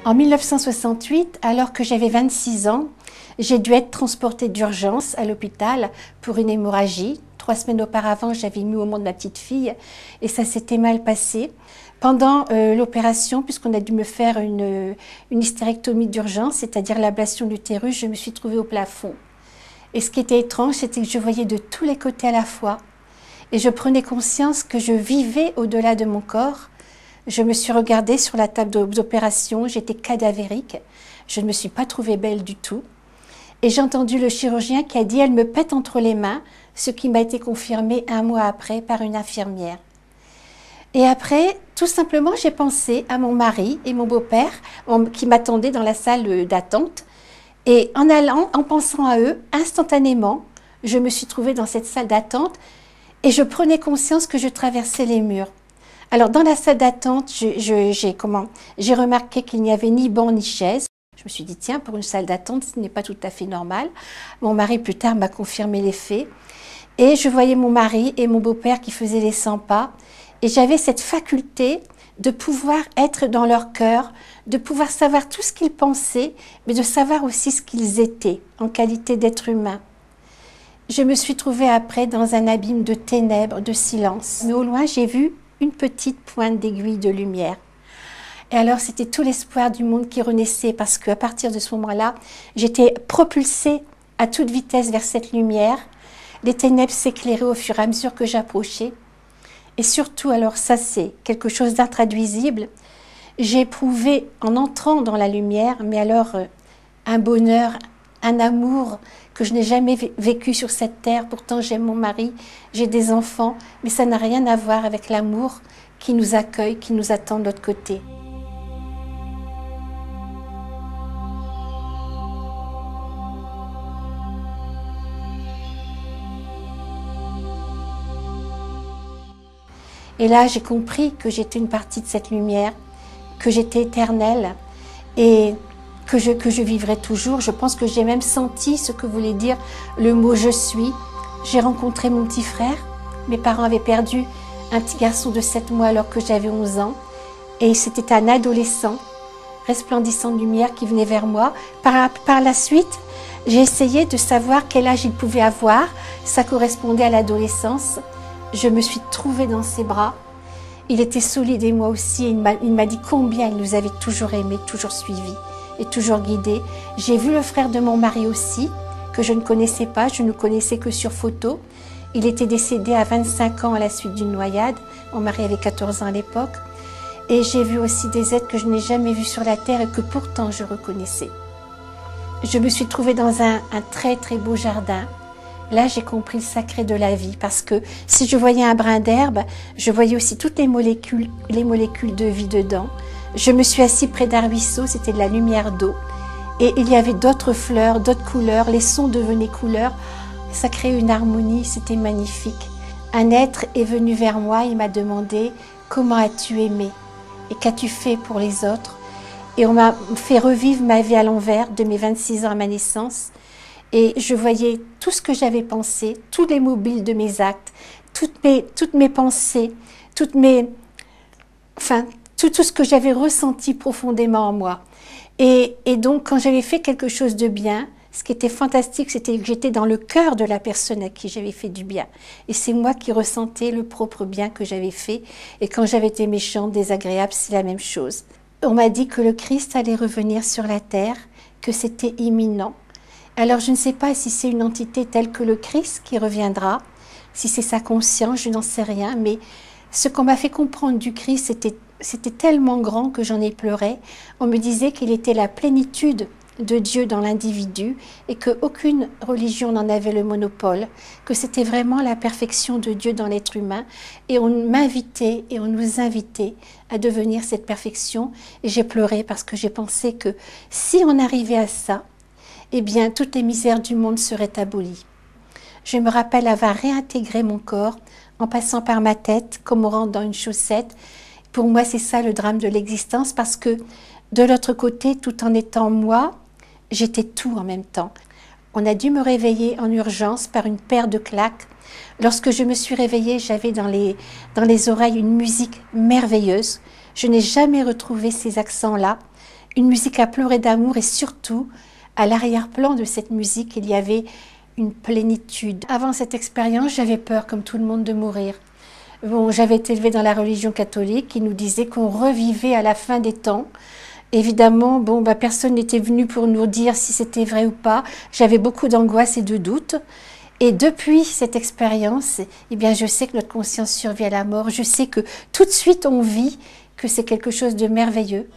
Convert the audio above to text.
En 1968, alors que j'avais 26 ans, j'ai dû être transportée d'urgence à l'hôpital pour une hémorragie. 3 semaines auparavant, j'avais mis au monde ma petite fille et ça s'était mal passé. Pendant l'opération, puisqu'on a dû me faire une hystérectomie d'urgence, c'est-à-dire l'ablation de l'utérus, je me suis trouvée au plafond. Et ce qui était étrange, c'était que je voyais de tous les côtés à la fois. Et je prenais conscience que je vivais au-delà de mon corps. Je me suis regardée sur la table d'opération, j'étais cadavérique. Je ne me suis pas trouvée belle du tout. Et j'ai entendu le chirurgien qui a dit « elle me pète entre les mains », ce qui m'a été confirmé 1 mois après par une infirmière. Et après, tout simplement, j'ai pensé à mon mari et mon beau-père qui m'attendaient dans la salle d'attente. Et en pensant à eux, instantanément, je me suis trouvée dans cette salle d'attente et je prenais conscience que je traversais les murs. Alors, dans la salle d'attente, j'ai remarqué qu'il n'y avait ni banc ni chaise. Je me suis dit, tiens, pour une salle d'attente, ce n'est pas tout à fait normal. Mon mari, plus tard, m'a confirmé les faits. Et je voyais mon mari et mon beau-père qui faisaient les 100 pas. Et j'avais cette faculté de pouvoir être dans leur cœur, de pouvoir savoir tout ce qu'ils pensaient, mais de savoir aussi ce qu'ils étaient en qualité d'être humain. Je me suis trouvée après dans un abîme de ténèbres, de silence. Mais au loin, j'ai vu une petite pointe d'aiguille de lumière. Et alors, c'était tout l'espoir du monde qui renaissait parce qu'à partir de ce moment-là, j'étais propulsée à toute vitesse vers cette lumière. Les ténèbres s'éclairaient au fur et à mesure que j'approchais. Et surtout, alors ça c'est quelque chose d'intraduisible, j'ai éprouvé en entrant dans la lumière, mais alors un bonheur, un amour que je n'ai jamais vécu sur cette terre. Pourtant j'aime mon mari, j'ai des enfants, mais ça n'a rien à voir avec l'amour qui nous accueille, qui nous attend de l'autre côté. Et là, j'ai compris que j'étais une partie de cette lumière, que j'étais éternelle et que je vivrais toujours. Je pense que j'ai même senti ce que voulait dire le mot « je suis ». J'ai rencontré mon petit frère. Mes parents avaient perdu un petit garçon de 7 mois alors que j'avais 11 ans. Et c'était un adolescent, resplendissant de lumière, qui venait vers moi. Par la suite, j'ai essayé de savoir quel âge il pouvait avoir. Ça correspondait à l'adolescence. Je me suis trouvée dans ses bras. Il était solide et moi aussi. Il m'a dit combien il nous avait toujours aimés, toujours suivis et toujours guidés. J'ai vu le frère de mon mari aussi, que je ne connaissais pas, je ne connaissais que sur photo. Il était décédé à 25 ans à la suite d'une noyade. Mon mari avait 14 ans à l'époque. Et j'ai vu aussi des êtres que je n'ai jamais vus sur la terre et que pourtant je reconnaissais. Je me suis trouvée dans un très très beau jardin. Là, j'ai compris le sacré de la vie parce que si je voyais un brin d'herbe, je voyais aussi toutes les molécules de vie dedans. Je me suis assise près d'un ruisseau, c'était de la lumière d'eau. Et il y avait d'autres fleurs, d'autres couleurs, les sons devenaient couleurs. Ça créait une harmonie, c'était magnifique. Un être est venu vers moi et m'a demandé « Comment as-tu aimé et qu'as-tu fait pour les autres ?» Et on m'a fait revivre ma vie à l'envers de mes 26 ans à ma naissance. Et je voyais tout ce que j'avais pensé, tous les mobiles de mes actes, toutes mes pensées, tout ce que j'avais ressenti profondément en moi. Et donc, quand j'avais fait quelque chose de bien, ce qui était fantastique, c'était que j'étais dans le cœur de la personne à qui j'avais fait du bien. Et c'est moi qui ressentais le propre bien que j'avais fait. Et quand j'avais été méchante, désagréable, c'est la même chose. On m'a dit que le Christ allait revenir sur la terre, que c'était imminent. Alors, je ne sais pas si c'est une entité telle que le Christ qui reviendra, si c'est sa conscience, je n'en sais rien, mais ce qu'on m'a fait comprendre du Christ, c'était tellement grand que j'en ai pleuré. On me disait qu'il était la plénitude de Dieu dans l'individu et qu'aucune religion n'en avait le monopole, que c'était vraiment la perfection de Dieu dans l'être humain. Et on m'invitait et on nous invitait à devenir cette perfection. Et j'ai pleuré parce que j'ai pensé que si on arrivait à ça, eh bien, toutes les misères du monde seraient abolies. Je me rappelle avoir réintégré mon corps en passant par ma tête, comme on rentre dans une chaussette. Pour moi, c'est ça le drame de l'existence, parce que de l'autre côté, tout en étant moi, j'étais tout en même temps. On a dû me réveiller en urgence par une paire de claques. Lorsque je me suis réveillée, j'avais dans les oreilles une musique merveilleuse. Je n'ai jamais retrouvé ces accents-là. une musique à pleurer d'amour et surtout, à l'arrière-plan de cette musique, il y avait une plénitude. Avant cette expérience, j'avais peur, comme tout le monde, de mourir. Bon, j'avais été élevée dans la religion catholique qui nous disait qu'on revivait à la fin des temps. Évidemment, bon, personne n'était venu pour nous dire si c'était vrai ou pas. J'avais beaucoup d'angoisse et de doutes. Et depuis cette expérience, eh bien, je sais que notre conscience survit à la mort. Je sais que tout de suite on vit que c'est quelque chose de merveilleux.